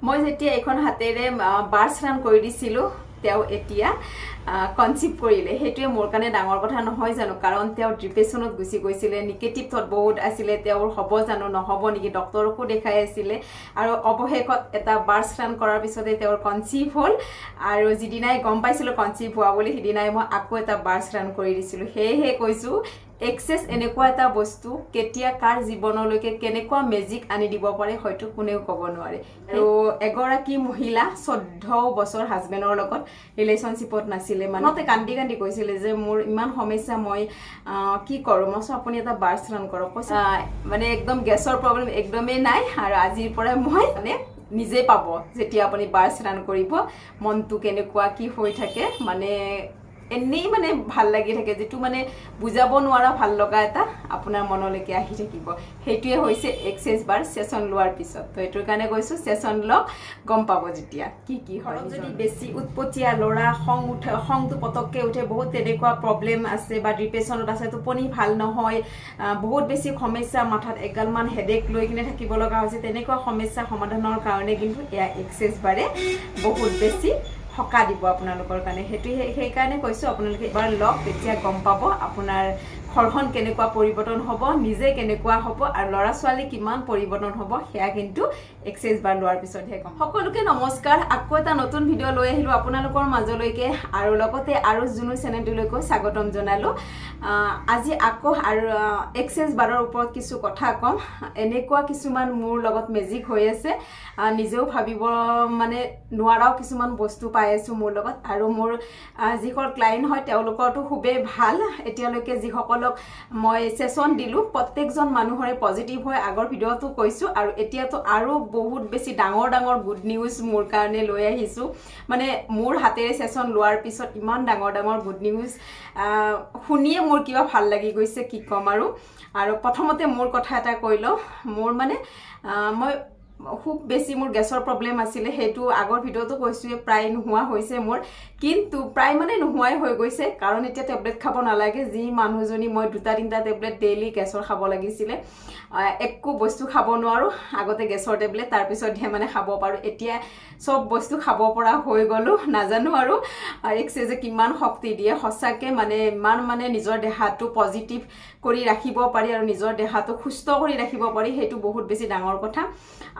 মই যেতিয়া এখন হাতেৰে বাৰ্ছ ৰান কৰি দিছিলোঁ তেওঁ এতিয়া কনচিভ কৰিলে সেইটোৱে মোৰ কাৰণে ডাঙৰ কথা নহয় জানো কাৰণ তেওঁ ডিপ্ৰেছনত গুচি গৈছিলে নিগেটিভ থট বহুত আছিলে তেওঁৰ হ'ব জানো নহ'ব নেকি ডক্টৰকো দেখাই আছিলে আৰু অৱশেষত এটা বাৰ্ছ ৰান কৰাৰ পিছতে তেওঁৰ কনচিভ হ'ল আৰু যিদিনাই গম পাইছিলোঁ কনচিভ হোৱা বুলি সিদিনাই মই আকৌ এটা বাৰ্ছ ৰান কৰি দিছিলোঁ সেয়েহে কৈছোঁ এক্সেছ এনেকুৱা এটা বস্তু কেতিয়া কাৰ জীৱনলৈকে কেনেকুৱা মেজিক আনি দিব পাৰে হয়তো কোনেও ক'ব নোৱাৰে আৰু এগৰাকী মহিলা 14 বছৰ হাজবেণ্ডৰ লগত ৰিলেশ্যনশ্বিপত নাছিলে মানতে কান্দি কান্দি কৈছিলে যে মোৰ ইমান সমস্যা মই কি কৰোঁ মই আপুনি এটা বাৰ্ছ ৰান কৰক মানে একদম গেছৰ প্ৰব্লেম একদমেই নাই আৰু আজিৰ পৰা মই মানে নিজে পাব যেতিয়া আপুনি বাৰ্ছ ৰান কৰিব মনটো কেনেকুৱা কি হৈ থাকে মানে এনেই মানে ভাল লাগি থাকে যেটো মানে বুজাব নোৱাৰা ভাল লগা এটা আপোনাৰ মনলৈকে আহি থাকিব সেইটোৱে হৈছে এক্সেছ বাৰ সেশন লোৱাৰ পিছত তো এটোৰ কাৰণে কৈছো সেশন লক গম পাব যেতিয়া কি হয় যদি বেছি উৎপতীয়া লৰা খংটো পতককে উঠে বহুত তেনেকুৱা প্ৰবলেম আছে বা ডিপ্ৰেছনত আছে টোপনি ভাল নহয় বহুত বেছি সমস্যা মাথাত এগালমান হেডেক লৈ কিনে থাকিব লগা হৈছে তেনেকুৱা সমস্যা সমাধানৰ কাৰণে কিন্তু এয়া এক্সেছ বাৰে বহুত বেছি হকা দিব আপোনালোকৰ কাৰণে সেই কাৰণে কৈছো আপোনালোকে এবাৰ লক তেতিয়া গম পাব আপোনাৰ ঘৰখন কেনেকুৱা পৰিৱৰ্তন হ'ব নিজে কেনেকুৱা হ'ব আৰু ল'ৰা ছোৱালী কিমান পৰিৱৰ্তন হ'ব সেয়া কিন্তু এক্সেছ বাৰ লোৱাৰ পিছতহে গম সকলোকে নমস্কাৰ আকৌ এটা নতুন ভিডিঅ' লৈ আহিলো আপোনালোকৰ মাজলৈকে আৰু লগতে আৰু জুনু চেনেলটোলৈকে স্বাগতম জনালো আজি আকৌ আৰু এক্সেছ বাৰৰ ওপৰত কিছু কথা কম এনেকুৱা কিছুমান মোৰ লগত মেজিক হৈ আছে নিজেও ভাবিব মানে নোৱাৰাও কিছুমান বস্তু পাই আছো মোৰ লগত আৰু মোৰ যিসকল ক্লায়েন্ট হয় তেওঁলোকৰটো খুবেই ভাল এতিয়ালৈকে যিসকলক মই সেশন দিলো প্ৰত্যেকজন মানুহৰে পজিটিভ হয় আগৰ ভিডিঅ'টো কৈছো আৰু এতিয়াতো আৰু বহুত বেছি ডাঙৰ ডাঙৰ গুড নিউজ মোৰ কাৰণে লৈ আহিছো মানে মোৰ হাতেৰে সেশন লোৱাৰ পিছত ইমান ডাঙৰ ডাঙৰ গুড নিউজ শুনিয়ে মোৰ কিবা ভাল লাগি গৈছে কি কম আৰু প্ৰথমতে মোৰ কথা এটা কৈ লওঁ মোৰ মানে মই খুব বেছি মোৰ গেছৰ প্ৰবলেম আছিলে হেতু আগৰ ভিডিঅ'টো কৈছোৱে প্ৰায় নোহোৱা হৈছে মোৰ কিন্তু প্ৰায় মানে নোহোৱাই হৈ গৈছে কাৰণ এতিয়া টেবলেট খাব নালাগে যি মানুহজনী মই দুটা তিনটা টেবলেট ডেইলি গেছৰ খাব লাগিছিলে একো বস্তু খাব নোৱাৰো আগতে গেছৰ টেবলেট তাৰ পিছতহে মানে খাব পাৰো এতিয়া সব বস্তু খাব পৰা হৈ গলো নাজানো আৰু এক্সেছে কিমান শক্তি দিয়ে সঁচাকে মানে ইমান মানে নিজৰ দেহাটো পজিটিভ কৰি ৰাখিব পাৰি আৰু নিজৰ দেহাটো সুস্থ কৰি ৰাখিব পাৰি হেতু বহুত বেছি ডাঙৰ কথা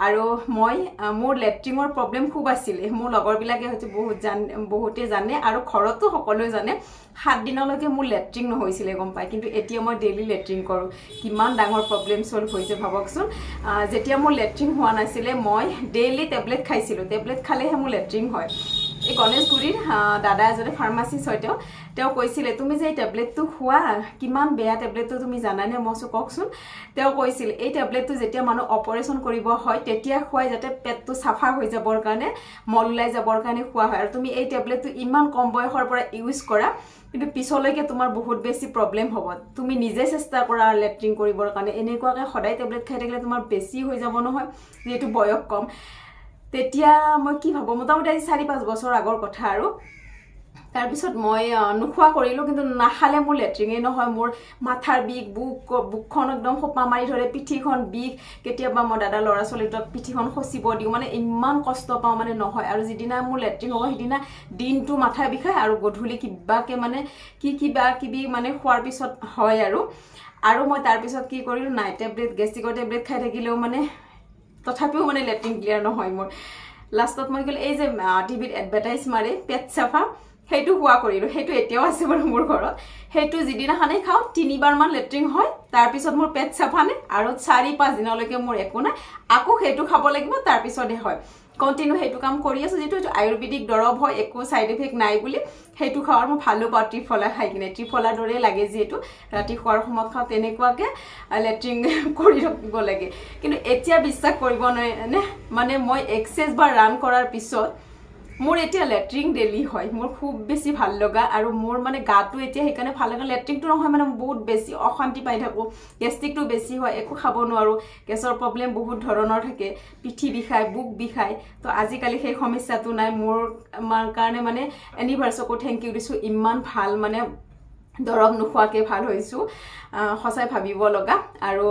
আৰু মই মোৰ লেট্ৰিনৰ প্ৰবলেম খুব আছিল মোৰ লগৰবিলাকে হয়তো বহুতে জানে আৰু ঘৰতো সকলোৱে জানে 7 দিনলৈকে মোৰ লেট্ৰিন নহৈছিলে গম পাই কিন্তু এতিয়া মই ডেইলি লেট্ৰিন কৰো কিমান ডাঙৰ প্ৰবলেম সলভ হৈছে ভাবকচোন যেতিয়া মোৰ লেট্ৰিন হোৱা নাছিলে মই ডেইলি টেবলেট খাইছিলো টেবলেট খালেহে মোৰ লেট্ৰিন হয় এই গণেশগুৰিৰ দাদা এজনে ফাৰ্মাচিষ্ট হয় তেওঁ কৈছিলে তুমি যে এই টেবলেটটো খোৱা কিমান বেয়া টেবলেটটো তুমি জানানে মইছো কওকচোন তেওঁ কৈছিল এই টেবলেটটো যেতিয়া মানুহ অপাৰেশ্যন কৰিব হয় তেতিয়া খুৱাই যাতে পেটটো সাফা হৈ যাবৰ কাৰণে মল ওলাই যাবৰ কাৰণে খোৱা হয় আৰু তুমি এই টেবলেটটো ইমান কম বয়সৰ পৰা ইউজ কৰা কিন্তু পিছলৈকে তোমাৰ বহুত বেছি প্ৰবলেম হ'ব তুমি নিজে চেষ্টা কৰা লেট্ৰিন কৰিবৰ কাৰণে এনেকুৱাকৈ সদায় টেবলেট খাই থাকিলে তোমাৰ বেছি হৈ যাব নহয় যেহেতু বয়স কম তেতিয়া মই কি ভাবো মোটামুটি আজি 4-5 বছৰ আগৰ কথা আৰু তাৰ পিছত মই নুখোৱা কৰিলো কিন্তু নাখালে মোৰ লেট্ৰিনে নহয় মোৰ মাথাৰ বিষ বুকখন একদম খোপা মাৰি ধৰে পিঠিখন বিষ কেতিয়াবা মই দাদা ল'ৰা ছোৱালীটোক পিঠিখন খচিব দিও মানে ইমান কষ্ট পাও মানে নহয় আৰু যিদিনা মোৰ লেট্ৰিন হ'ব সিদিনা দিনটো মাথা বিষায় আৰু গধূলি কিবাকে মানে কিবি মানে খোৱাৰ পিছত হয় আৰু মই তাৰ পিছত কি কৰিলো নাই টেবলেট গেষ্ট্ৰিকৰ টেবলেট খাই থাকিলেও মানে তথাপিও মানে লেট্ৰিন ক্লিয়াৰ নহয় মোৰ লাষ্টত মই গ'ল এই যে টিভিত এডভাৰটাইজ মাৰে পেট সাফা হেতু হোৱা কৰিলো হেতু এতিয়াও আছে বাৰু মোৰ ঘৰত হেতু যিদিনাখনে খাও 3 বাৰ মান লেট্ৰিন হয় তাৰ পিছত মোৰ পেট সাফা নে আৰু 4-5 দিনলৈকে মোৰ একো নাই আকৌ হেতু খাব লাগিব তাৰ পিছতহে হয় কন্টিনিউ হেতু কাম কৰি আছো যেটো আয়ুৰ্বেদিক দৰব হয় একো সাইড ইফেক্ট নাই বুলি হেতু খাওয়াৰ মই ভালো পাও ত্ৰিফলা খাই কিনে ত্ৰিফলা দৰে লাগে যেটো ৰাতি খোৱাৰ সময়ত খাও তেনেকুৱাকে লেট্ৰিন কৰি ৰাখিব লাগে কিন্তু এতিয়া বিশ্বাস কৰিব নোৱাৰে মানে মই এক্সেছ বাৰ ৰান কৰাৰ পিছত মোৰ এতিয়া লেট্ৰিন ডেইলি হয় মোৰ খুব বেছি ভাল লগা আৰু মোৰ মানে গাটো এতিয়া হেকানে ভাল লগা লেট্ৰিনটো নহয় মানে বহুত বেছি অশান্তি পাই থাকো গেষ্ট্ৰিকটো বেছি হয় একো খাব নোৱাৰো গেছৰ প্ৰবলেম বহুত ধৰণৰ থাকে পিঠি বিষায় বুক বিষায় তো আজিকালি সেই সমস্যাটো নাই মোৰ কাৰণে মানে এনিভাৰ্সকো থ্যাংক ইউ দিছো ইমান ভাল মানে দৰৱ নোখোৱাকৈ ভাল হৈছোঁ সঁচাই ভাবিব লগা আৰু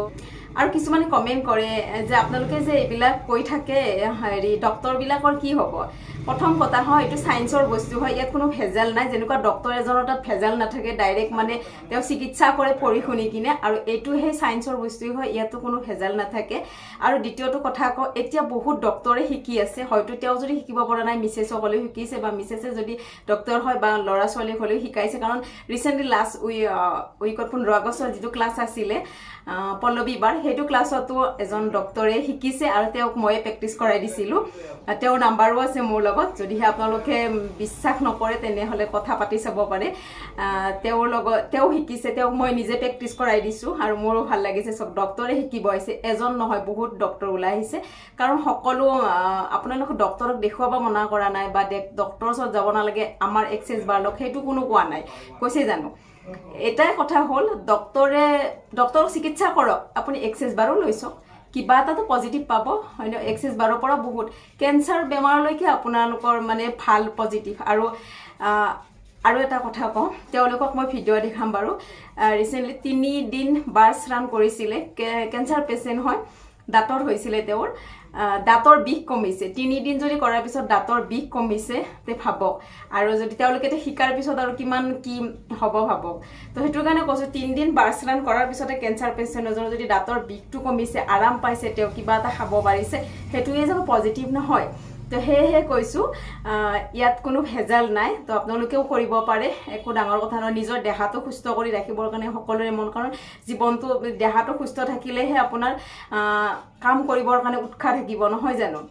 কিছুমানে কমেণ্ট কৰে যে আপোনালোকে যে এইবিলাক কৈ থাকে হেৰি ডক্টৰবিলাকৰ কি হ'ব প্ৰথম কথা হয় এইটো ছায়েন্সৰ বস্তু হয় ইয়াত কোনো ভেজাল নাই যেনেকুৱা ডক্টৰ এজনৰ তাত ভেজাল নাথাকে ডাইৰেক্ট মানে তেওঁ চিকিৎসা কৰে পঢ়ি শুনি কিনে আৰু এইটো সেই ছায়েন্সৰ বস্তুই হয় ইয়াতো কোনো ভেজাল নাথাকে আৰু দ্বিতীয়টো কথা কওঁ এতিয়া বহুত ডক্টৰে শিকি আছে হয়তো তেওঁ যদি শিকিব পৰা নাই মিছেছসকলেও শিকিছে বা মিছেছে যদি ডক্টৰ হয় বা ল'ৰা ছোৱালীক হ'লেও শিকাইছে কাৰণ ৰিচেণ্টলি লাষ্ট উইকত 15 আগষ্টৰ যিটো ক্লাছ আছিলে পল্লৱী বাৰ সেইটো ক্লাছতো এজন ডক্টৰে শিকিছে আৰু তেওঁক মই প্ৰেক্টিছ কৰাই দিছিলোঁ তেওঁৰ নাম্বাৰো আছে মোৰ লগত যদিহে আপোনালোকে বিশ্বাস নকৰে তেনেহ'লে কথা পাতি চাব পাৰে তেওঁৰ লগত তেওঁ শিকিছে তেওঁক মই নিজে প্ৰেক্টিছ কৰাই দিছোঁ আৰু মোৰো ভাল লাগিছে চব ডক্টৰে শিকিব আহিছে এজন নহয় বহুত ডক্টৰ ওলাই আহিছে কাৰণ সকলো আপোনালোকক ডক্টৰক দেখুৱাব মনা কৰা নাই বা ডক্টৰৰ ওচৰত যাব নালাগে আমাৰ এক্সেছ বাৰ লওক সেইটো কোনো কোৱা নাই কৈছে জানো এটাই কথা হ'ল ডক্টৰক চিকিৎসা কৰক আপুনি এক্সেছ বাৰো লৈ চাওক কিবা এটাতো পজিটিভ পাব হয় ন এক্সেছ বাৰৰ পৰা বহুত কেঞ্চাৰ বেমাৰলৈকে আপোনালোকৰ মানে ভাল পজিটিভ আৰু এটা কথা কওঁ তেওঁলোকক মই ভিডিঅ' দেখাম বাৰু ৰিচেণ্টলি 3 দিন বাৰ্ছ ৰান কৰিছিলে কেঞ্চাৰ পেচেণ্ট হয় দাঁতৰ হৈছিলে তেওঁৰ দাঁতৰ বিষ কমিছে 3 দিন যদি কৰাৰ পিছত দাঁতৰ বিষ কমিছে তে ভাবক আৰু যদি তেওঁলোকে শিকাৰ পিছত আৰু কিমান কি হ'ব ভাবক তো সেইটোৰ কাৰণে কৈছোঁ 3 দিন বাৰ্ছ ৰান কৰাৰ পিছতে কেঞ্চাৰ পেচেণ্ট এজনৰ যদি দাঁতৰ বিষটো কমিছে আৰাম পাইছে তেওঁ কিবা এটা খাব পাৰিছে সেইটোৱে যাব পজিটিভ নহয় তো সেয়েহে কৈছোঁ ইয়াত কোনো ভেজাল নাই তো আপোনালোকেও কৰিব পাৰে একো ডাঙৰ কথা নহয় নিজৰ দেহাটো সুস্থ কৰি ৰাখিবৰ কাৰণে সকলোৰে মন কাৰণ জীৱনটো দেহাটো সুস্থ থাকিলেহে আপোনাৰ কাম কৰিবৰ কাৰণে উৎসাহ থাকিব নহয় জানো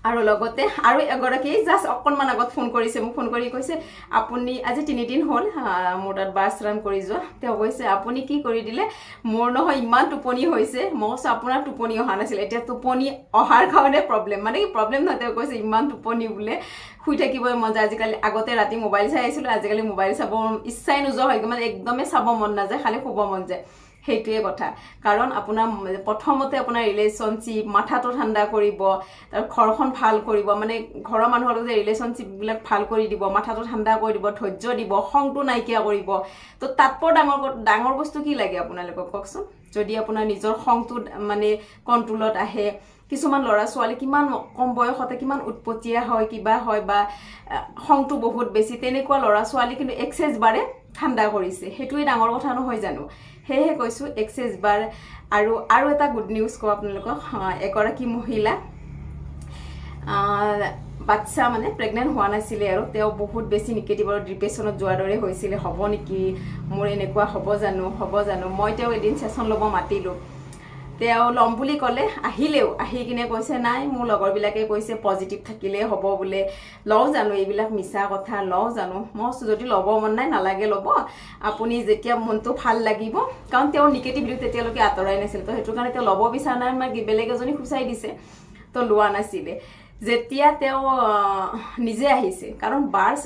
আৰু লগতে আৰু এগৰাকী জাষ্ট অকণমান আগত ফোন কৰিছে মোক ফোন কৰি কৈছে আপুনি আজি 3 দিন হ'ল মোৰ তাত বাৰ্ছ ৰান কৰি যোৱা তেওঁ কৈছে আপুনি কি কৰি দিলে মোৰ নহয় ইমান টোপনি হৈছে মই কৈছোঁ আপোনাৰ টোপনি অহা নাছিল এতিয়া টোপনি অহাৰ কাৰণে প্ৰব্লেম মানে কি প্ৰব্লেম নহয় তেওঁ কৈছে ইমান টোপনি বোলে শুই থাকিবই মন যায় আজিকালি আগতে ৰাতি মোবাইল চাই আছিলোঁ আজিকালি মোবাইল চাব ইচ্ছাই নোযোৱা হয় মানে একদমেই চাব মন নাযায় খালি শুব মন যায় সেইটোৱে কথা কাৰণ আপোনাৰ প্ৰথমতে আপোনাৰ ৰিলেশ্যনশ্বিপ মাথাটো ঠাণ্ডা কৰিব তাৰ ঘৰখন ভাল কৰিব মানে ঘৰৰ মানুহৰ লগত যে ৰিলেশ্যনশ্বিপবিলাক ভাল কৰি দিব মাথাটো ঠাণ্ডা কৰি দিব ধৈৰ্য দিব খংটো নাইকিয়া কৰিব তো তাতপৰ ডাঙৰ বস্তু কি লাগে আপোনালোকক কওকচোন যদি আপোনাৰ নিজৰ খংটো মানে কণ্ট্ৰলত আহে কিছুমান ল'ৰা ছোৱালী কিমান কম বয়সতে কিমান উৎপতীয়া হয় কিবা হয় বা খংটো বহুত বেছি তেনেকুৱা ল'ৰা ছোৱালী কিন্তু এক্সেছ বাৰে ঠাণ্ডা কৰিছে সেইটোৱে ডাঙৰ কথা নহয় জানো সেয়েহে কৈছোঁ এক্সেছ বাৰ আৰু এটা গুড নিউজ কওঁ আপোনালোকক এগৰাকী মহিলা বাচ্চা মানে প্ৰেগনেণ্ট হোৱা নাছিলে আৰু তেওঁ বহুত বেছি নিগেটিভ আৰু ডিপ্ৰেশ্যনত যোৱাৰ দৰে হৈছিলে হ'ব নেকি মোৰ এনেকুৱা হ'ব জানো মই তেওঁ এদিন ছেশ্যন ল'ব মাতিলোঁ তেওঁ ল'ম বুলি ক'লে আহিলেও আহি কিনে কৈছে নাই মোৰ লগৰবিলাকে কৈছে পজিটিভ থাকিলেই হ'ব বোলে লওঁ জানো এইবিলাক মিছা কথা লওঁ জানো মই যদি ল'ব মন নাই নালাগে ল'ব আপুনি যেতিয়া মনটো ভাল লাগিব কাৰণ তেওঁৰ নিগেটিভিটি তেতিয়ালৈকে আঁতৰাই নাছিল তো সেইটো কাৰণে তেওঁ ল'ব বিচৰা নাই মানে বেলেগ এজনী খুচাই দিছে তো লোৱা নাছিলে যেতিয়া তেওঁ নিজে আহিছে কাৰণ বাৰ্ছ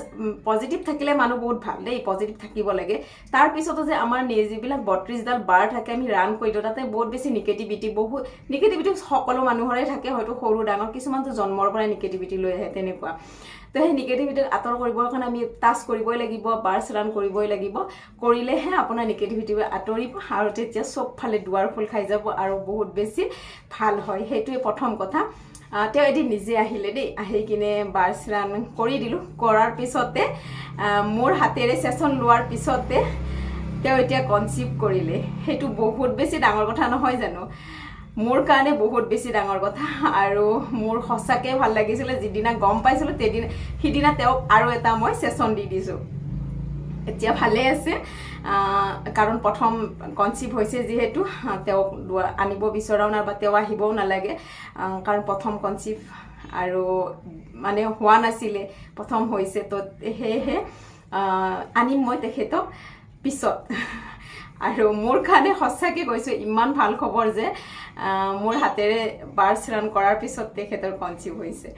পজিটিভ থাকিলে মানুহ বহুত ভাল দেই পজিটিভ থাকিব লাগে তাৰপিছতো যে আমাৰ যিবিলাক 32ডাল বাৰ থাকে আমি ৰান কৰি দিওঁ তাতে বহুত বেছি নিগেটিভিটি সকলো মানুহৰে থাকে হয়তো সৰু ডাঙৰ কিছুমানতো জন্মৰ পৰাই নিগেটিভিটি লৈ আহে তেনেকুৱা তো সেই নিগেটিভিটি আঁতৰ কৰিবৰ কাৰণে আমি টাচ কৰিবই লাগিব বাৰ্ছ ৰান কৰিবই লাগিব কৰিলেহে আপোনাৰ নিগেটিভিটি আঁতৰিব আৰু তেতিয়া চব ফালে দুৱাৰ ফুল খাই যাব আৰু বহুত বেছি ভাল হয় সেইটোৱে প্ৰথম কথা তেওঁ এদিন নিজে আহিলে দেই আহি কিনে বাৰ্ছ ৰান কৰি দিলোঁ কৰাৰ পিছতে মোৰ হাতেৰে ছেশ্যন লোৱাৰ পিছতে তেওঁ এতিয়া কনচিভ কৰিলে সেইটো বহুত বেছি ডাঙৰ কথা নহয় জানো মোৰ কাৰণে বহুত বেছি ডাঙৰ কথা আৰু মোৰ সঁচাকৈ ভাল লাগিছিলে যিদিনা গম পাইছিলোঁ সিদিনা তেওঁক আৰু এটা মই ছেশ্যন দি দিছোঁ এতিয়া ভালে আছে কাৰণ প্ৰথম কনচিভ হৈছে যিহেতু তেওঁক আনিব বিচৰাও নাই বা তেওঁ আহিবও নালাগে কাৰণ প্ৰথম কনচিভ আৰু মানে হোৱা নাছিলে প্ৰথম হৈছে তো সেয়েহে আনিম মই তেখেতক পিছত আৰু মোৰ কাৰণে সঁচাকৈ কৈছোঁ ইমান ভাল খবৰ যে মোৰ হাতেৰে বাৰ্ছ ৰান কৰাৰ পিছত তেখেতৰ কনচিভ হৈছে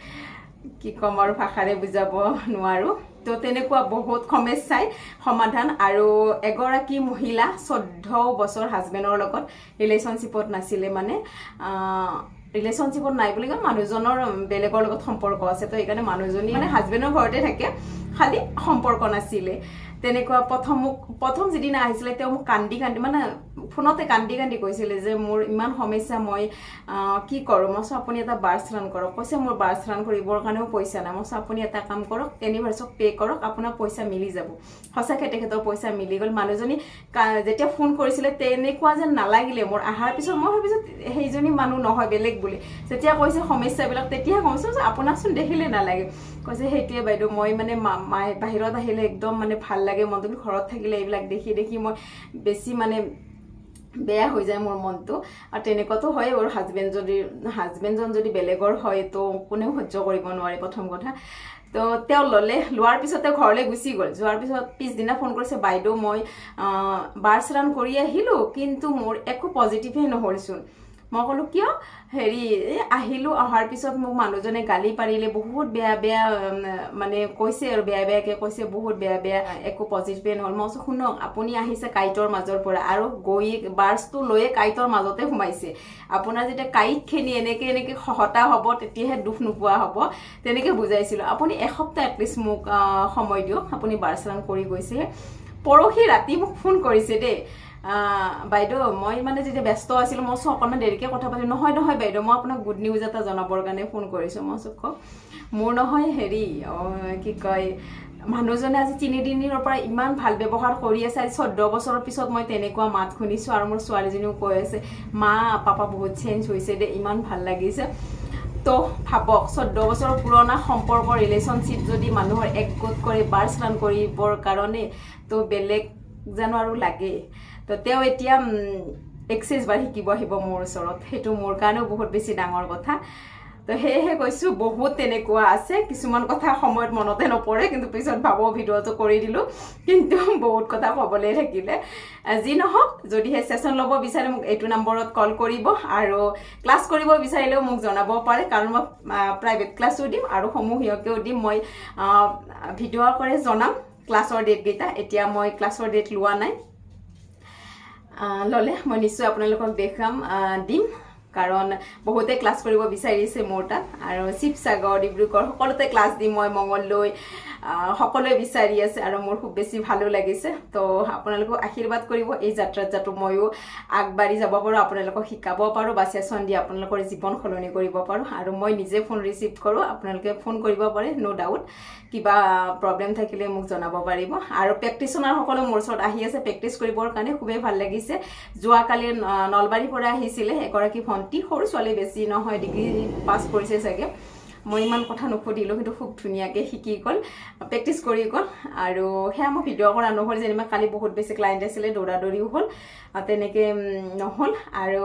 কি ক'ম আৰু ভাষাৰে বুজাব নোৱাৰোঁ তো তেনেকুৱা বহুত সমস্যাই সমাধান আৰু এগৰাকী মহিলা 14 বছৰ হাজবেণ্ডৰ লগত ৰিলেশ্যনশ্বিপত নাছিলে মানে ৰিলেশ্যনশ্বিপত নাই বুলি কয় মানুহজনৰ বেলেগৰ লগত সম্পৰ্ক আছে তো সেইকাৰণে মানুহজনী মানে হাজবেণ্ডৰ ঘৰতে থাকে খালি সম্পৰ্ক নাছিলে তেনেকুৱা প্ৰথম যিদিনা আহিছিলে তেওঁ মোক কান্দি মানে ফোনতে কান্দি কৈছিলে যে মোৰ ইমান সমস্যা মই কি কৰোঁ মই আপুনি এটা বাৰ্ছ ৰান কৰক কৈছে মোৰ বাৰ্ছ ৰান কৰিবৰ কাৰণেও পইচা নাই মই আপুনি এটা কাম কৰক এনিভাৰ্চক পে' কৰক আপোনাৰ পইচা মিলি যাব সঁচাকৈ তেখেতৰ পইচা মিলি গ'ল মানুহজনী যেতিয়া ফোন কৰিছিলে তেনেকুৱা যেন নালাগিলে মোৰ অহাৰ পিছত মই ভাবিছোঁ সেইজনী মানুহ নহয় বেলেগ বুলি যেতিয়া কৈছে সমস্যাবিলাক তেতিয়া কৈছোঁ যে আপোনাকচোন দেখিলে নালাগে কৈছে সেইটোৱে বাইদেউ মই মানে মায়ে বাহিৰত আহিলে একদম মানে ভাল লাগে মনটো ঘৰত থাকিলে এইবিলাক দেখি মই বেছি মানে বেয়া হৈ যায় মোৰ মনটো আৰু তেনেকুৱাতো হয় বাৰু হাজবেণ্ডজন যদি বেলেগৰ হয় তো কোনেও সহ্য কৰিব নোৱাৰে প্ৰথম কথা তো তেওঁ লোৱাৰ পিছত তেওঁ ঘৰলৈ গুচি গ'ল যোৱাৰ পিছত পিছদিনা ফোন কৰিছে বাইদেউ মই বাৰ্ছ ৰান কৰি আহিলোঁ কিন্তু মোৰ একো পজিটিভেই নহ'লচোন মই ক'লোঁ কিয় আহিলোঁ অহাৰ পিছত মোক মানুহজনে গালি পাৰিলে বহুত বেয়া মানে কৈছে আৰু বেয়াকৈ কৈছে বহুত বেয়া একো পজিটিভেই নহ'ল মই শুনক আপুনি আহিছে কাইটৰ মাজৰ পৰা আৰু গৈ বাৰ্ছটো লৈয়ে কাইটৰ মাজতে সোমাইছে আপোনাৰ যেতিয়া কাইটখিনি এনেকৈ খহটা হ'ব তেতিয়াহে দুখ নোপোৱা হ'ব তেনেকৈ বুজাইছিলোঁ আপুনি এসপ্তাহ এটলিষ্ট মোক সময় দিয়ক আপুনি বাৰ্ছ ৰান কৰি গৈছে পৰহি ৰাতি মোক ফোন কৰিছে দেই বাইদেউ মই মানে যেতিয়া ব্যস্ত আছিলোঁ মই অকণমান দেৰিকৈ কথা পাতিলোঁ নহয় বাইদেউ মই আপোনাক গুড নিউজ এটা জনাবৰ কাৰণে ফোন কৰিছোঁ মই কওক মোৰ নহয় কি কয় মানুহজনে আজি 3 দিনৰ পৰা ইমান ভাল ব্যৱহাৰ কৰি আছে আজি 14 বছৰৰ পিছত মই তেনেকুৱা মাত শুনিছোঁ আৰু মোৰ ছোৱালীজনীও কৈ আছে মা পাপা বহুত চেঞ্জ হৈছে দে ইমান ভাল লাগিছে তো ভাবক 14 বছৰৰ পুৰণা সম্পৰ্ক ৰিলেশ্যনশ্বিপ যদি মানুহৰ একগোট কৰি বাৰ্ছ ৰান কৰিবৰ কাৰণে তো বেলেগ জানো আৰু লাগে তো তেওঁ এতিয়া এক্সেছ বাৰ শিকিব আহিব মোৰ ওচৰত সেইটো মোৰ কাৰণেও বহুত বেছি ডাঙৰ কথা তো সেয়েহে কৈছোঁ বহুত তেনেকুৱা আছে কিছুমান কথা সময়ত মনতে নপৰে কিন্তু পিছত ভাবো ভিডিঅ'টো কৰি দিলোঁ কিন্তু বহুত কথা ক'বলৈ থাকিলে যি নহওক যদিহে ছেশ্যন ল'ব বিচাৰে মোক এইটো নম্বৰত কল কৰিব আৰু ক্লাছ কৰিব বিচাৰিলেও মোক জনাব পাৰে কাৰণ মই প্ৰাইভেট ক্লাছো দিম আৰু সমূহীয়কেও দিম মই ভিডিঅ' কৰি জনাম ক্লাছৰ ডেটকেইটা এতিয়া মই ক্লাছৰ ডেট লোৱা নাই ল'লে মই নিশ্চয় আপোনালোকক দিম কাৰণ বহুতে ক্লাছ কৰিব বিচাৰিছে মোৰ তাত আৰু শিৱসাগৰ ডিব্ৰুগড় সকলোতে ক্লাছ দিম মই মঙলদৈ সকলোৱে বিচাৰি আছে আৰু মোৰ খুব বেছি ভালো লাগিছে তো আপোনালোকক আশীৰ্বাদ কৰিব এই যাত্ৰাত যাতে ময়ো আগবাঢ়ি যাব পাৰোঁ আপোনালোকক শিকাব পাৰোঁ বা ছেশ্যন দি আপোনালোকৰ জীৱন সলনি কৰিব পাৰোঁ আৰু মই নিজে ফোন ৰিচিভ কৰোঁ আপোনালোকে ফোন কৰিব পাৰে নো ডাউট কিবা প্ৰব্লেম থাকিলে মোক জনাব পাৰিব আৰু প্ৰেক্টিচনাৰসকলে মোৰ ওচৰত আহি আছে প্ৰেক্টিচ কৰিবৰ কাৰণে খুবেই ভাল লাগিছে যোৱাকালি নলবাৰীৰ পৰা আহিছিলে এগৰাকী ভণ্টি সৰু ছোৱালী বেছি নহয় ডিগ্ৰী পাছ কৰিছে চাগে মই ইমান কথা নুসুধিলোঁ কিন্তু খুব ধুনীয়াকৈ শিকি গ'ল প্ৰেক্টিচ কৰি গ'ল আৰু সেয়া মই ভিডিঅ' কৰা নহ'ল যেনিবা কালি বহুত বেছি ক্লাইণ্ট আছিলে দৌৰাদৌৰিও হ'ল তেনেকৈ নহ'ল আৰু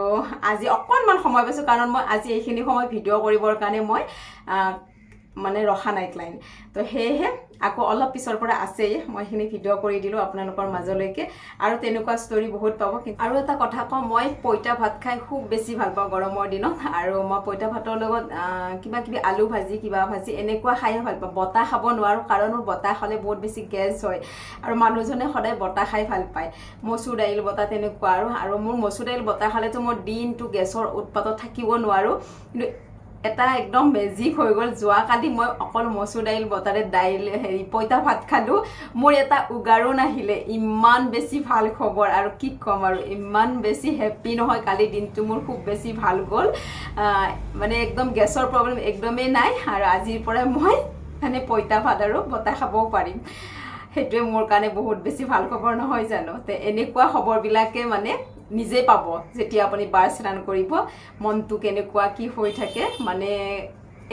আজি অকণমান সময় পাইছোঁ কাৰণ মই আজি এইখিনি সময় ভিডিঅ' কৰিবৰ কাৰণে মই মানে ৰখা নাই ক্লাইণ্ট তো সেয়েহে আকৌ অলপ পিছৰ পৰা আছেই মই এইখিনি ভিডিঅ' কৰি দিলোঁ আপোনালোকৰ মাজলৈকে আৰু তেনেকুৱা ষ্টৰি বহুত পাব আৰু এটা কথা কওঁ মই পইতা ভাত খাই খুব বেছি ভাল পাওঁ গৰমৰ দিনত আৰু মই পইতা ভাতৰ লগত কিবা আলু ভাজি কিবা ভাজি এনেকুৱা খাই ভাল পাওঁ বতাহ খাব নোৱাৰোঁ কাৰণ মোৰ বতাহ খালে বহুত বেছি গেছ হয় আৰু মানুহজনে সদায় বতাহ খাই ভাল পায় মচুৰ দাইল বতাহ তেনেকুৱা আৰু মোৰ মচুৰ দাইল বতাহ খালেতো মই দিনটো গেছৰ উৎপাতত থাকিব নোৱাৰোঁ কিন্তু এটা একদম মেজিক হৈ গ'ল যোৱাকালি মই অকল মচুৰ দাইল বতাৰে পইতা ভাত খালোঁ মোৰ এটা উগাৰো নাহিলে ইমান বেছি ভাল খবৰ আৰু কি ক'ম আৰু ইমান বেছি হেপ্পী নহয় কালি দিনটো মোৰ খুব বেছি ভাল গ'ল মানে একদম গেছৰ প্ৰব্লেম একদমেই নাই আৰু আজিৰ পৰা মই মানে পইতা ভাত আৰু বতাহ খাবও পাৰিম সেইটোৱে মোৰ কাৰণে বহুত বেছি ভাল খবৰ নহয় জানো তে এনেকুৱা খবৰবিলাকে মানে নিজে পাব যেতিয়া আপুনি বাৰ্ছ ৰান কৰিব মনটো কেনেকুৱা কি হৈ থাকে মানে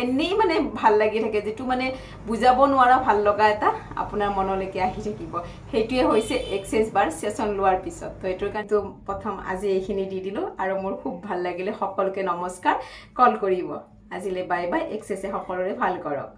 এনেই মানে ভাল লাগি থাকে যিটো মানে বুজাব নোৱাৰা ভাল লগা এটা আপোনাৰ মনলৈকে আহি থাকিব সেইটোৱে হৈছে এক্সেছ বাৰ ছেশ্যন লোৱাৰ পিছত তো এইটোৰ কাৰণে প্ৰথম আজি এইখিনি দি দিলোঁ আৰু মোৰ খুব ভাল লাগিলে সকলোকে নমস্কাৰ কল কৰিব আজিলৈ বাই বাই এক্সেছে সকলোৰে ভাল কৰক